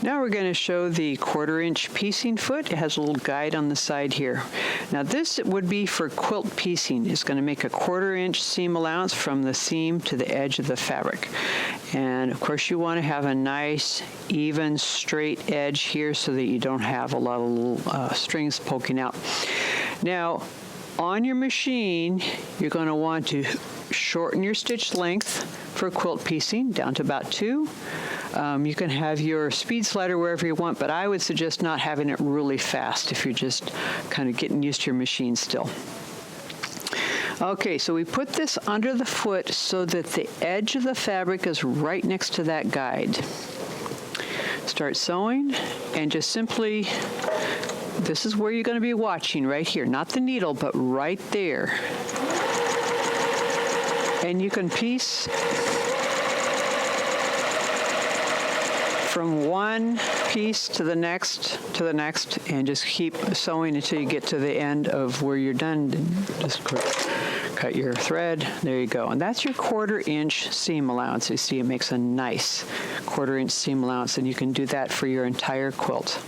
Now we're going to show the 1/4 inch piecing foot. It has a little guide on the side here. Now this would be for quilt piecing. It's going to make a 1/4 inch seam allowance from the seam to the edge of the fabric. And of course you want to have a nice, even, straight edge here so that you don't have a lot of little strings poking out. Now on your machine, you're going to want to shorten your stitch length for quilt piecing down to about 2. You can have your speed slider wherever you want, but I would suggest not having it really fast if you're just kind of getting used to your machine still. Okay, so we put this under the foot so that the edge of the fabric is right next to that guide. Start sewing and just simply, this is where you're going to be watching, right here, not the needle, but right there. And you can piece from one piece to the next, and just keep sewing until you get to the end of where you're done. Just cut your thread. There you go. And that's your 1/4 inch seam allowance. You see it makes a nice 1/4 inch seam allowance, and you can do that for your entire quilt.